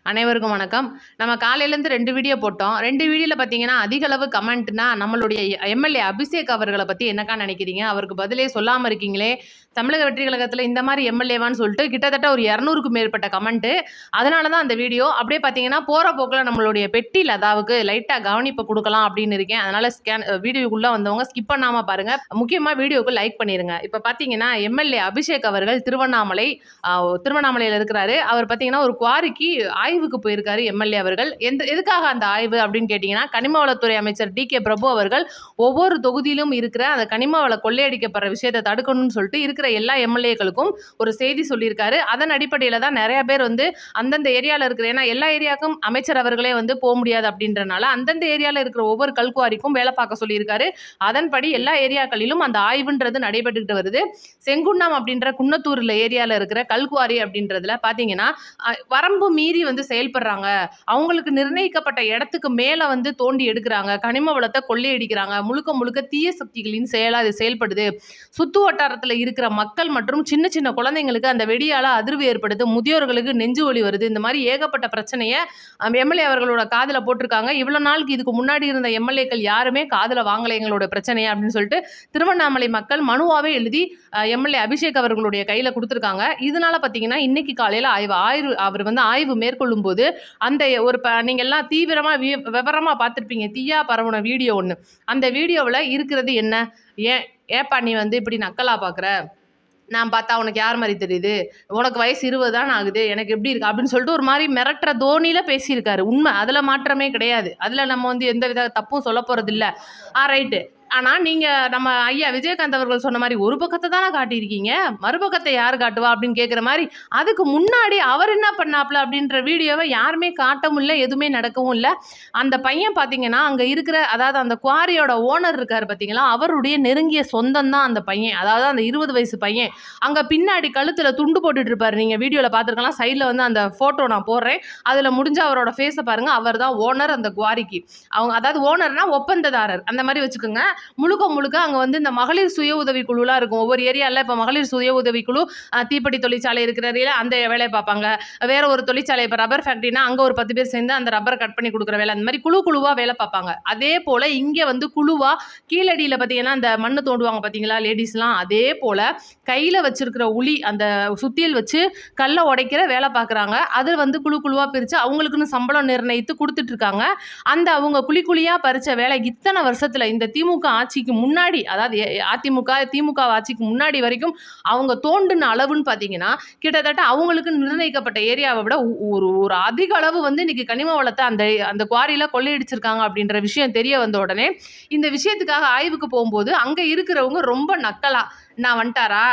அனைவருக்கும் வணக்கம். நம்ம காலையிலேருந்து 2 வீடியோ போட்டோம். 2 வீடியோல பார்த்தீங்கன்னா, அதிக அளவு கமெண்ட்னா, நம்மளுடைய எம்எல்ஏ அபிஷேக் அவர்கள பத்தி என்னக்கா நினைக்கிறீங்க? அவருக்கு பதிலே சொல்லாம இருக்கீங்களே! தமிழக வெற்றி கழகத்தில இந்த மாரி எம்எல்ஏவான்னு சொல்லிட்டு கிட்டத்தட்ட ஒரு 200க்கும் மேற்பட்ட கமெண்ட்டு. அதனால தான் அந்த வீடியோ. அப்படியே பார்த்தீங்கன்னா, போற போக்குல நம்மளுடைய பெட்டி லதாவுக்கு லைட்டா கவனிப்பு குடுக்கலாம் அப்படின்னு இருக்கேன். அதனால வீடியோக்குள்ள வந்தவங்க ஸ்கிப் பண்ணாம பாருங்க. முக்கியமா வீடியோக்கு லைக் பண்ணிருங்க. இப்ப பார்த்தீங்கன்னா, எம்எல்ஏ அபிஷேக் அவர்கள் திருவண்ணாமலையில இருக்கிறாரு. அவர் பார்த்தீங்கன்னா, ஒரு குவாரிக்கு ஆய்வுக்கு போயிருக்காரு எம்எல்ஏ அவர்கள். எதுக்காக அந்த ஆய்வு அப்படின்னு கேட்டீங்கன்னா, கனிம வளத்துறை அமைச்சர் டி.கே. பிரபு அவர்கள் ஒவ்வொரு தொகுதியிலும் இருக்கிற அந்த கனிம வள கொள்ளையடிக்கப்படுற விஷயத்தை தடுக்கணும்னு சொல்லிட்டு இருக்கிற எல்லா எம்எல்ஏக்களுக்கும் ஒரு செய்தி சொல்லியிருக்காரு. அதன் அடிப்படையில தான் நிறைய பேர் அந்தந்த ஏரியால இருக்கிற, ஏன்னா எல்லா ஏரியாவுக்கும் அமைச்சர் அவர்களே போக முடியாது அப்படின்றனால அந்தந்த ஏரியால இருக்கிற ஒவ்வொரு கல்குவாரிக்கும் வேலை பார்க்க சொல்லியிருக்காரு. அதன்படி எல்லா ஏரியாக்களிலும் அந்த ஆய்வுன்றது நடைபெற்றுக்கிட்டு வருது. செங்குன்னம் அப்படின்ற குன்னத்தூர்ல ஏரியால இருக்கிற கல்குவாரி அப்படின்றதுல பாத்தீங்கன்னா, வரம்பு மீறி செயல்படுறாங்க. அவங்களுக்கு நிர்ணயிக்கப்பட்ட இடத்துக்கு மேல தோண்டி எடுக்கிறாங்க. கனிம வளத்தை கொள்ளையடிக்கிறாங்க. முழுக்க முழுக்க தீய சக்திகளின் செயலா இது செயல்படுது. சுத்து வட்டாரத்துல இருக்கிற மக்கள் மற்றும் சின்ன சின்ன குழந்தைங்களுக்கு அந்த வெடியால அதிர்வு ஏற்படுது. முதியோர்களுக்கு நெஞ்சு வலி வருது. இந்த மாதிரி ஏகப்பட்ட பிரச்சனைய எம்எல்ஏ அவர்களோட காதுல போட்டிருக்காங்க. இவ்வளவு நாளுக்கு இதுக்கு முன்னாடி இருந்த எம்எல்ஏக்கள் யாருமே காதுல வாங்கல எங்களோட பிரச்சனையா அப்படின்னு சொல்லிட்டு திருவண்ணாமலை மக்கள் மனுவாவே எழுதி எம்எல்ஏ அபிஷேக் அவர்களுடைய கையில கொடுத்திருக்காங்க. இதனால பாத்தீங்கன்னா, இன்னைக்கு காலையில அவர் ஆய்வு மேற்கொள்ளும் போது அந்த நீங்க எல்லாம் தீவிரமா விவரமா பார்த்திருப்பீங்க. தீயா பரவுன வீடியோ ஒண்ணு. அந்த வீடியோவில் இருக்கிறது என்ன? ஏப்பா நீ இப்படி நக்கலா பார்க்குற? நான் பார்த்தா உனக்கு யார் மாதிரி தெரியுது? உனக்கு வயசு 20 தான் ஆகுது, எனக்கு எப்படி இருக்கு அப்படின்னு சொல்லிட்டு ஒரு மாதிரி மிரட்டுற தோணியில பேசியிருக்காரு. உண்மை, அதுல மாற்றமே கிடையாது. அதுல நம்ம எந்த வித தப்பும் சொல்ல போறது இல்லை. ரைட்டு. ஆனா நீங்க நம்ம ஐயா விஜயகாந்த் அவர்கள் சொன்ன மாதிரி ஒரு பக்கத்தை தானே காட்டியிருக்கீங்க, மறுபக்கத்தை யார் காட்டுவா அப்படின்னு கேட்குற மாதிரி. அதுக்கு முன்னாடி அவர் என்ன பண்ணாப்ல அப்படின்ற வீடியோவை யாருமே காட்டவும் இல்லை, எதுவுமே நடக்கவும் இல்லை. அந்த பையன் பார்த்தீங்கன்னா, அங்கே இருக்கிற, அதாவது அந்த குவாரியோட ஓனர் இருக்கார் பார்த்தீங்களா, அவருடைய நெருங்கிய சொந்தம் தான் அந்த பையன். அதாவது அந்த 20 வயசு பையன். அங்கே பின்னாடி கழுத்தில் துண்டு போட்டுட்டு இருப்பாரு. நீங்கள் வீடியோவில் பார்த்துருக்கலாம். சைடில் அந்த ஃபோட்டோ நான் போடுறேன். அதில் முடிஞ்ச அவரோட ஃபேஸை பாருங்கள். அவர் தான் ஓனர் அந்த குவாரிக்கு. அவங்க அதாவது ஓனர்னா ஒப்பந்ததாரர் அந்த மாதிரி வச்சுக்கோங்க. முழுக்க முழுக்க அங்கே இந்த மகளிர் சுய உதவி குழுலாம் இருக்கும். ஒவ்வொரு ஏரியாவில் இப்போ மகளிர் சுய உதவி குழு தீப்பெட்டி தொழிற்சாலை இருக்கிற ஏரியா அந்த வேலையை பார்ப்பாங்க. வேற ஒரு தொழிற்சாலை, இப்போ ரப்பர் ஃபேக்ட்ரினா அங்கே ஒரு 10 பேர் சேர்ந்து அந்த ரப்பரை கட் பண்ணி கொடுக்குற வேலை, அந்த மாதிரி குழுவாக வேலை பார்ப்பாங்க. அதே போல் இங்கே குழுவாக கீழடியில் பார்த்தீங்கன்னா அந்த மண்ணு தோண்டுவாங்க பார்த்தீங்களா லேடிஸ்லாம், அதே போல் கையில் வச்சிருக்கிற உளி, அந்த சுத்தியல் வச்சு கல்லை உடைக்கிற வேலை பார்க்குறாங்க. அது குழுவாக பிரித்து அவங்களுக்குன்னு சம்பளம் நிர்ணயித்து கொடுத்துட்ருக்காங்க. அந்த அவங்க குழியாக பறித்த வேலை இத்தனை வருஷத்தில் இந்த திமுக ஆட்சிக்கு முன்னாடி, அதாவது திமுக ஆட்சிக்கு முன்னாடி வரைக்கும் அவங்க தோண்டின அளவுன்னு பார்த்தீங்கன்னா, கிட்டத்தட்ட அவங்களுக்கு நிர்ணயிக்கப்பட்ட ஏரியாவை விட ஒரு அதிக அளவு இன்னைக்கு கனிம வளத்தை அந்த குவாரியில கொள்ளையடிச்சிருக்காங்க அப்படின்ற விஷயம் தெரிய வந்த உடனே இந்த விஷயத்துக்காக ஆய்வுக்கு போகும்போது அங்கே இருக்கிறவங்க ரொம்ப நக்கலா, நான் வந்துட்டாரா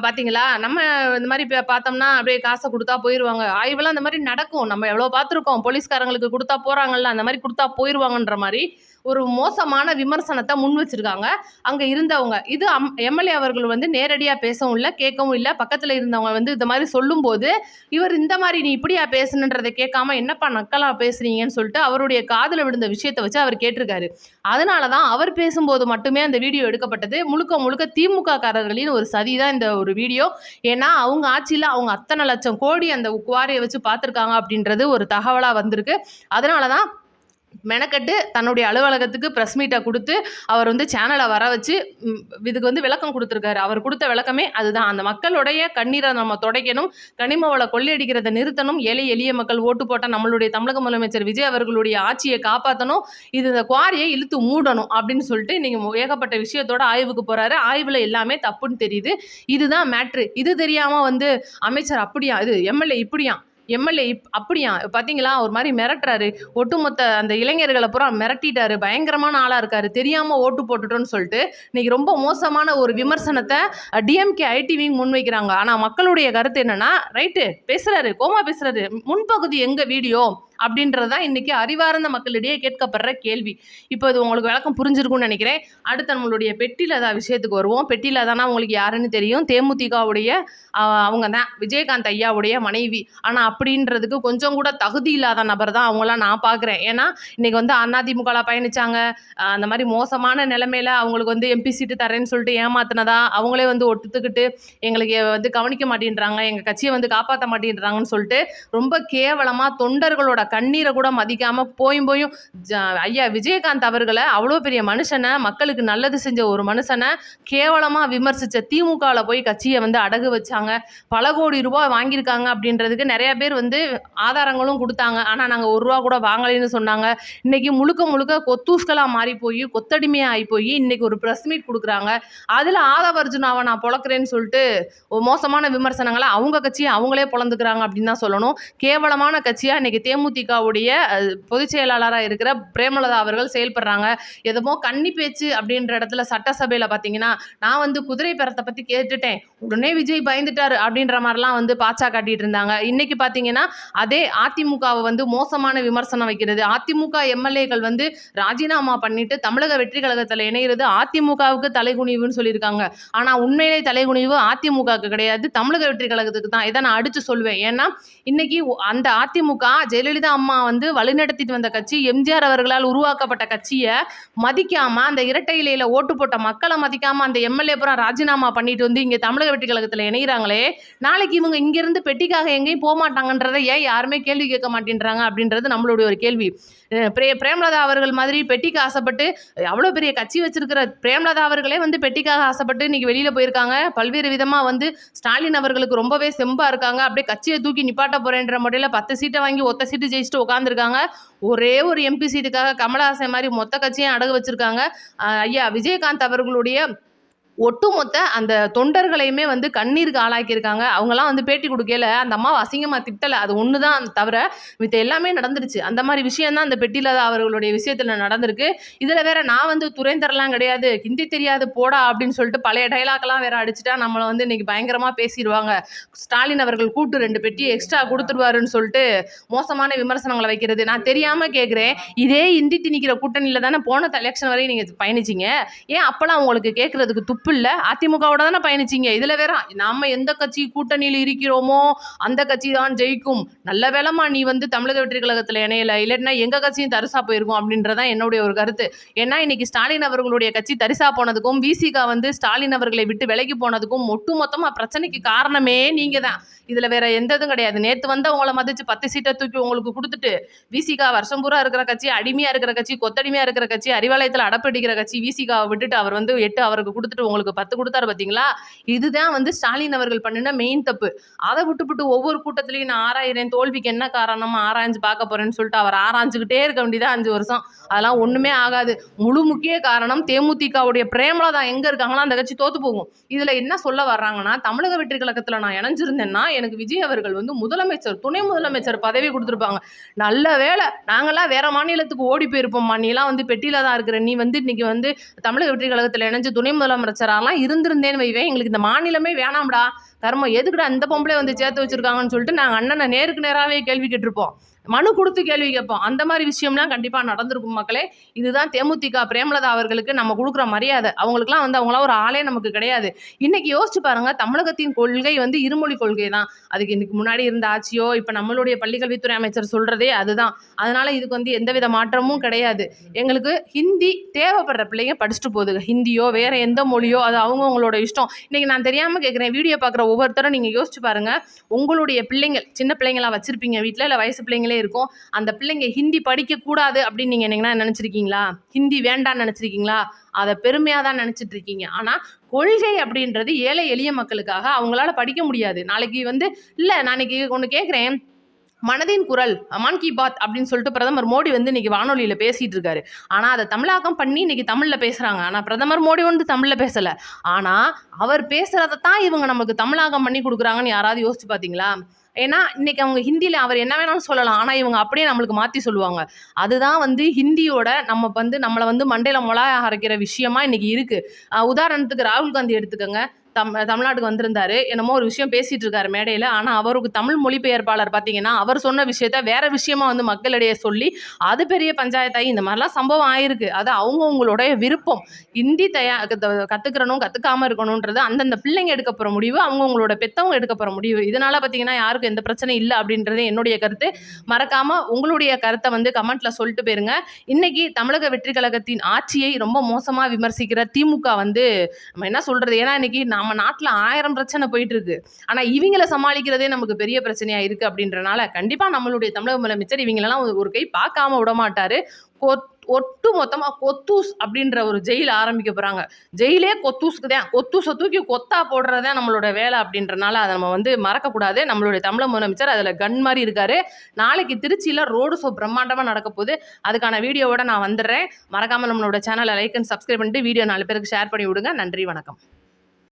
பார்த்தீங்களா, நம்ம இந்த மாதிரி பார்த்தோம்னா அப்படியே காசை கொடுத்தா போயிடுவாங்க, ஆய்வெல்லாம் அந்த மாதிரி நடக்கும், நம்ம எவ்வளோ பார்த்துருக்கோம், போலீஸ்காரங்களுக்கு கொடுத்தா போகிறாங்கல்ல, அந்த மாதிரி கொடுத்தா போயிடுவாங்கன்ற மாதிரி ஒரு மோசமான விமர்சனத்தை முன் வச்சிருக்காங்க அங்கே இருந்தவங்க. இது எம்எல்ஏ அவர்கள் நேரடியாக பேசவும் இல்லை, கேட்கவும் இல்லை. பக்கத்தில் இருந்தவங்க இந்த மாதிரி சொல்லும்போது இவர் இந்த மாதிரி நீ இப்படியா பேசணுன்றதை கேட்காம என்னப்பா நக்கலா பேசுறீங்கன்னு சொல்லிட்டு அவருடைய காதில் விழுந்த விஷயத்தை வச்சு அவர் கேட்டிருக்காரு. அதனால தான் அவர் பேசும்போது மட்டுமே அந்த வீடியோ எடுக்கப்பட்டது. முழுக்க முழுக்க திமுக காரர்களின் ஒரு சதி தான் இந்த ஒரு வீடியோ. ஏன்னா அவங்க ஆட்சியில் அவங்க அத்தனை லட்சம் கோடி அந்த குவாரியை வச்சு பார்த்துருக்காங்க அப்படின்றது ஒரு தகவலாக வந்திருக்கு. அதனால தான் மெனக்கட்டு தன்னுடைய அலுவலகத்துக்கு ப்ரெஸ் மீட்டை கொடுத்து அவர் சேனலை வர வச்சு இதுக்கு விளக்கம் கொடுத்துருக்காரு. அவர் கொடுத்த விளக்கமே அதுதான். அந்த மக்களுடைய கண்ணீரை நம்ம துடைக்கணும், கனிம வள கொள்ளையடிக்கிறத நிறுத்தணும், ஏழை எளிய மக்கள் ஓட்டு போட்டால் நம்மளுடைய தமிழக முதலமைச்சர் விஜய் அவர்களுடைய ஆட்சியை காப்பாற்றணும், இந்த குவாரியை இழுத்து மூடணும் அப்படின்னு சொல்லிட்டு நீங்கள் ஏகப்பட்ட விஷயத்தோட ஆய்வுக்கு போகிறாரு. ஆய்வில் எல்லாமே தப்புன்னு தெரியுது. இதுதான் மேட்ரு. இது தெரியாமல் அமைச்சர் அப்படியா, இது எம்எல்ஏ இப்படியா, எம்எல்ஏ அப்படியா பார்த்தீங்களா, ஒரு மாதிரி மிரட்டுறாரு, ஒட்டுமொத்த அந்த இளைஞர்களை பூரா மிரட்டிட்டாரு, பயங்கரமான ஆளாக இருக்காரு, தெரியாமல் ஓட்டு போட்டுட்டோன்னு சொல்லிட்டு இன்னைக்கு ரொம்ப மோசமான ஒரு விமர்சனத்தை டிஎம்கே ஐடிவிங் முன்வைக்கிறாங்க. ஆனால் மக்களுடைய கருத்து என்னன்னா, ரைட்டு பேசுறாரு, கோமா பேசுறாரு, முன்பகுதி எங்க வீடியோ அப்படின்றது தான் இன்னைக்கு அறிவார்ந்த மக்களிடையே கேட்கப்படுற கேள்வி. இப்போ இது உங்களுக்கு விளக்கம் புரிஞ்சிருக்கும்னு நினைக்கிறேன். அடுத்து நம்மளுடைய பெட்டிலதா விஷயத்துக்கு வருவோம். பெட்டிலதானா உங்களுக்கு யாருன்னு தெரியும். தேமுதிகவுடைய அவங்க தான் விஜயகாந்த் ஐயாவுடைய மனைவி. ஆனால் அப்படின்றதுக்கு கொஞ்சம் கூட தகுதி இல்லாத நபர் தான் அவங்களாம் நான் பார்க்குறேன். ஏன்னா இன்னைக்கு வந்து அதிமுகவில் பயணிச்சாங்க. அந்த மாதிரி மோசமான நிலைமையில அவங்களுக்கு வந்து எம்பி சீட்டு தரேன்னு சொல்லிட்டு ஏமாத்தினதா அவங்களே வந்து ஒத்துக்கிட்டு எங்களுக்கு வந்து கவனிக்க மாட்டேன்றாங்க, எங்கள் கட்சியை வந்து காப்பாற்ற மாட்டேன்றாங்கன்னு சொல்லிட்டு ரொம்ப கேவலமாக தொண்டர்களோட கண்ணீரை கூட மதிக்காமல் போயும் ஐயா விஜயகாந்த் அவர்களை அவ்வளோ பெரிய மனுஷனை, மக்களுக்கு நல்லது செஞ்ச ஒரு மனுஷனை கேவலமாக விமர்சித்த திமுகவில் போய் கட்சியை வந்து அடகு வச்சாங்க. பல கோடி ரூபாய் வாங்கியிருக்காங்க அப்படின்றதுக்கு நிறைய பேர் வந்து ஆதாரங்களும் கொடுத்தாங்க. ஆனால் நாங்கள் ஒரு ரூபா கூட வாங்கலைன்னு சொன்னாங்க. இன்னைக்கு முழுக்க கொத்தூஸ்களாக மாறி போய் கொத்தடிமையாக ஆகி போய் இன்னைக்கு ஒரு ப்ரெஸ் மீட் கொடுக்குறாங்க. அதில் ஆதவ அர்ஜுனாவை நான் பொழக்கிறேன்னு சொல்லிட்டு ஒரு மோசமான விமர்சனங்களை அவங்க கட்சியை அவங்களே பொழந்துக்கிறாங்க அப்படின்னு தான் சொல்லணும். கேவலமான கட்சியாக இன்னைக்கு தேமுதிகவுடைய பொதுச் செயலாளராக இருக்கிற பிரேமலதா அவர்கள் செயல்படுறாங்க. எதுமோ கன்னி பேச்சு அப்படின்ற இடத்துல சட்டசபையில் பார்த்தீங்கன்னா நான் வந்து குதிரை பெறத்தை பற்றி கேட்டுட்டேன், உடனே விஜய் பயந்துட்டாரு அப்படின்ற மாதிரிலாம் வந்து பாச்சா காட்டிட்டு இருந்தாங்க. இன்னைக்கு பார்த்தீங்கன்னா அதே அதிமுகவை வந்து மோசமான விமர்சனம் வைக்கிறது, அதிமுக எம்எல்ஏக்கள் வந்து ராஜினாமா பண்ணிட்டு தமிழக வெற்றி கழகத்தில் இணைகிறது அதிமுகவுக்கு தலைகுனிவுன்னு சொல்லியிருக்காங்க. ஆனால் உண்மையிலே தலைகுனிவு அதிமுகவுக்கு கிடையாது, தமிழக வெற்றி கழகத்துக்கு தான். இதை நான் அடித்து சொல்வேன். ஏன்னா இன்னைக்கு அந்த அதிமுக ஜெயலலிதா அம்மா வந்து வழிநடத்திட்டு வந்த கட்சி, எம்ஜிஆர் அவர்களால் உருவாக்கப்பட்ட கட்சியை மதிக்காம அந்த இரட்டை இலையில ஓட்டு போட்ட மக்களை மதிக்காம அந்த எம்எல்ஏ புறம் ராஜினாமா பண்ணிட்டு வந்து இங்கே தமிழக வெற்றி கழகத்தில் இணைகிறாங்களே, நாளைக்கு இவங்க இங்கிருந்து பெட்டிக்காக எங்கேயும் போக மாட்டாங்கன்றதை ஏன் யாருமே கேள்வி கேட்க மாட்டேன்றாங்க அப்படின்றது நம்மளுடைய ஒரு கேள்வி. பிரேமலதா அவர்கள் மாதிரி பெட்டிக்கு ஆசைப்பட்டு அவ்வளோ பெரிய கட்சி வச்சிருக்கிற பிரேமலதா அவர்களே வந்து பெட்டிக்காக ஆசைப்பட்டு இன்னைக்கு வெளியில் போயிருக்காங்க. பல்வேறு விதமாக வந்து ஸ்டாலின் அவர்களுக்கு ரொம்பவே செம்பா இருக்காங்க. அப்படியே கட்சியை தூக்கி நிப்பாட்ட போறேன்ற முறையில் 10 சீட்டை வாங்கி ஒத்த சீட்டு ஜெயிச்சுட்டு உட்காந்துருக்காங்க. ஒரே ஒரு எம்பி சீட்டுக்காக கமலஹாசன் மாதிரி மொத்த கட்சியும் அடகு வச்சிருக்காங்க. ஐயா விஜயகாந்த் அவர்களுடைய ஒட்டுமொத்த அந்த தொண்டர்களையுமே வந்து கண்ணீருக்கு ஆளாக்கியிருக்காங்க. அவங்கலாம் வந்து பேட்டி கொடுக்கல அந்த அம்மாவை அசிங்கமாக திட்டலை, அது ஒன்று தான் தவிர மித்த எல்லாமே நடந்துருச்சு. அந்த மாதிரி விஷயந்தான் அந்த பெட்டிலதா அவர்களுடைய விஷயத்தில் நடந்திருக்கு. இதில் வேற நான் வந்து துரைந்தரலாம் கிடையாது, ஹிந்தி தெரியாது போடா அப்படின்னு சொல்லிட்டு பழைய டைலாக்லாம் வேற அடிச்சுட்டா நம்மளை வந்து இன்னைக்கு பயங்கரமாக பேசிடுவாங்க. ஸ்டாலின் அவர்கள் கூட்டு 2 பெட்டி எக்ஸ்ட்ரா கொடுத்துருவாருன்னு சொல்லிட்டு மோசமான விமர்சனங்களை வைக்கிறது. நான் தெரியாமல் கேட்குறேன், இதே இந்தி திணிக்கிற கூட்டணியில் தானே போன எலெக்ஷன் வரையும் நீங்கள் பயணிச்சிங்க, ஏன் அப்போலாம் உங்களுக்கு கேட்குறதுக்கு துப்பு இல்லை? அதிமுகவோட தானே பயணிச்சிங்க. இதில் வேற நாம எந்த கட்சி கூட்டணியில் இருக்கிறோமோ அந்த கட்சி தான் ஜெயிக்கும், நல்ல வேலைமா நீ வந்து தமிழக வெற்றி கழகத்தில் இணையல, இல்லைன்னா எங்கள் கட்சியும் தரிசா போயிருக்கும் அப்படின்றதான் என்னுடைய ஒரு கருத்து. ஏன்னா இன்னைக்கு ஸ்டாலின் அவர்களுடைய கட்சி தரிசா போனதுக்கும் விசிகா வந்து ஸ்டாலின் அவர்களை விட்டு விலகி போனதுக்கும் ஒட்டுமொத்தமாக பிரச்சனைக்கு காரணமே நீங்கள் தான். இதில் வேற எந்த இதுவும் கிடையாது. நேற்று வந்து அவங்கள மதிச்சு 10 சீட்டை தூக்கி உங்களுக்கு கொடுத்துட்டு விசிகா வருஷம் பூரா இருக்கிற கட்சி, அடிமையாக இருக்கிற கட்சி, கொத்தடிமையாக இருக்கிற கட்சி, அறிவாலயத்தில் அடப்பிடிக்கிற கட்சி விசிகாவை விட்டுட்டு அவர் வந்து 8 அவருக்கு கொடுத்துட்டு உங்களுக்கு 10 கொடுத்தாரு பார்த்தீங்களா? இதுதான் வந்து ஸ்டாலின் அவர்கள் பண்ணின மெயின் தப்பு. அதை விட்டுவிட்டு ஒவ்வொரு கூட்டத்திலையும் நான் ஆராயிறேன், தோல்விக்கு என்ன காரணமா ஆராய்ஞ்சு பார்க்க போறேன்னு சொல்லிட்டு அவர் ஆராய்ஞ்சுக்கிட்டே இருக்க வேண்டியதா 5 வருஷம். அதெல்லாம் ஒண்ணுமே ஆகாது. முழு முக்கிய காரணம் தேமுதிகவுடைய பிரேமலதா எங்க இருக்காங்களோ அந்த கட்சி தோத்து போகும். இதுல என்ன சொல்ல வர்றாங்கன்னா, தமிழக வெற்றி கழகத்துல நான் இணைஞ்சிருந்தேன்னா எனக்கு விஜய் அவர்கள் வந்து முதலமைச்சர், துணை முதலமைச்சர் பதவி கொடுத்துருப்பாங்க. நல்ல வேலை நாங்கெல்லாம் வேற மாநிலத்துக்கு ஓடி போயிருப்போம்மா, நீலாம் வந்து பெட்டியில தான் இருக்கிற, நீ வந்து இன்னைக்கு வந்து தமிழக வெற்றி கழகத்துல இணைஞ்சு துணை முதலமைச்சராலாம் இருந்திருந்தேன்னு வைவேன், எங்களுக்கு இந்த மாநிலமே வேணாம்டா, தர்மம் எதுக்குடா இந்த பொம்பளை வந்து சேர்த்து வச்சிருக்காங்கன்னு சொல்லிட்டு நாங்கள் அண்ணனை நேருக்கு நேராகவே கேள்வி கேட்டிருப்போம், மனு கொடுத்து கேள்வி கேட்போம். அந்த மாதிரி விஷயம்லாம் கண்டிப்பாக நடந்திருக்கும் மக்களே. இதுதான் தேமுதிக பிரேமலதா அவர்களுக்கு நம்ம கொடுக்குற மரியாதை. அவங்களுக்குலாம் வந்து அவங்களாம் ஒரு ஆளே நமக்கு கிடையாது. இன்னைக்கு யோசிச்சு பாருங்க, தமிழகத்தின் கொள்கை வந்து இருமொழி கொள்கை தான். அதுக்கு இன்னைக்கு முன்னாடி இருந்த ஆட்சியோ இப்போ நம்மளுடைய பள்ளிக்கல்வித்துறை அமைச்சர் சொல்றதே அதுதான். அதனால இதுக்கு வந்து எந்தவித மாற்றமும் கிடையாது. எங்களுக்கு ஹிந்தி தேவைப்படுற பிள்ளைங்க படிச்சுட்டு போகுதுங்க, ஹிந்தியோ வேற எந்த மொழியோ அது அவங்கவுங்களோட இஷ்டம். இன்னைக்கு நான் தெரியாமல் கேட்குறேன், வீடியோ பார்க்குற ஒவ்வொருத்தரும் நீங்கள் யோசிச்சு பாருங்க, உங்களுடைய பிள்ளைங்கள் சின்ன பிள்ளைங்களா வச்சிருப்பீங்க வீட்டில், இல்லை வயசு பிள்ளைங்களே இருக்கும், அந்த பிள்ளைங்க ஹிந்தி படிக்க கூடாது அப்படின்னு நீங்க என்னங்கன்னா நினைச்சிருக்கீங்களா? ஹிந்தி வேண்டான்னு நினைச்சிருக்கீங்களா? அதை பெருமையா தான் நினைச்சிட்டு இருக்கீங்க. ஆனா கொள்கை அப்படின்றது ஏழை எளிய மக்களுக்காக, அவங்களால படிக்க முடியாது. நாளைக்கு வந்து இல்லை நான் இன்னைக்கு ஒன்று கேட்குறேன், மனதின் குரல் மன் கி பாத் அப்படின்னு சொல்லிட்டு பிரதமர் மோடி வந்து இன்னைக்கு வானொலியில் பேசிட்டு இருக்காரு. ஆனால் அதை தமிழாக்கம் பண்ணி இன்னைக்கு தமிழில் பேசுகிறாங்க. ஆனால் பிரதமர் மோடி வந்து தமிழில் பேசலை. ஆனால் அவர் பேசுகிறத தான் இவங்க நமக்கு தமிழாக்கம் பண்ணி கொடுக்குறாங்கன்னு யாராவது யோசிச்சு பார்த்தீங்களா? ஏன்னா இன்னைக்கு அவங்க ஹிந்தியில் அவர் என்ன வேணாலும் சொல்லலாம், ஆனால் இவங்க அப்படியே நம்மளுக்கு மாற்றி சொல்லுவாங்க. அதுதான் வந்து ஹிந்தியோட நம்ம வந்து நம்மளை வந்து மண்டையில் மொளா அரைக்கிற விஷயமா இன்னைக்கு இருக்குது. உதாரணத்துக்கு ராகுல் காந்தி எடுத்துக்கோங்க. தமிழ்நாட்டுக்கு வந்திருந்தாரு. என்னமோ ஒரு விஷயம் பேசிட்டு இருக்காரு மேடையில. ஆனா அவருக்கு தமிழ் மொழிபெயர்ப்பாளர் பார்த்தீங்கன்னா, அவர் சொன்ன விஷயத்த வேற விஷயமா வந்து மக்களிடையே சொல்லி, அது பெரிய பஞ்சாயத்தாகி இந்த மாதிரிலாம் சம்பவம் ஆயிருக்கு. அது அவங்கவங்களுடைய விருப்பம். ஹிந்தி கத்துக்கிறணும், கத்துக்காம இருக்கணும்ன்றது அந்தந்த பிள்ளைங்க எடுக்க போற முடிவு, அவங்கவங்களோட பெத்தவங்க எடுக்க போற முடிவு. இதனால பார்த்தீங்கன்னா, யாருக்கும் எந்த பிரச்சனையும் இல்ல அப்படின்றது என்னுடைய கருத்து. மறக்காம உங்களுடைய கருத்த வந்து கமெண்ட்ல சொல்லிட்டு போயிருங்க. இன்னைக்கு தமிழக வெற்றி கழகத்தின் ஆட்சியை ரொம்ப மோசமா விமர்சிக்கிற திமுக வந்து நம்ம என்ன சொல்றது? ஏன்னா இன்னைக்கு நம்ம நாட்டுல 1000 பிரச்சனை போயிட்டு இருக்கு. ஆனா இவிங்கள சமாளிக்கிறதே நமக்கு பெரிய பிரச்சனையா இருக்கு அப்படின்றனால, கண்டிப்பா நம்மளுடைய தமிழக முதலமைச்சர் இவிங்களெல்லாம் ஒரு கை பார்க்காம விடமாட்டாரு. ஒட்டு மொத்தமா கொத்தூஸ் அப்படின்ற ஒரு ஜெயில் ஆரம்பிக்க போறாங்க. ஜெயிலே கொத்தூஸ்க்கு தான். கொத்தூஸ தூக்கி கொத்தா போடுறது தான் நம்மளோட வேலை அப்படின்றனால அத நம்ம வந்து மறக்கக்கூடாது. நம்மளுடைய தமிழக முதலமைச்சர் அதுல கன் மாரி இருக்காரு. நாளைக்கு திருச்சியில ரோடு ஷோ பிரம்மாண்டமா நடக்க போகுது. அதுக்கான வீடியோவோட நான் வந்துடுறேன். மறக்காம நம்மளோட சேனலை லைக் அண்ட் சப்ஸ்கிரைப் பண்ணிட்டு வீடியோ 4 பேருக்கு ஷேர் பண்ணி விடுங்க. நன்றி, வணக்கம்.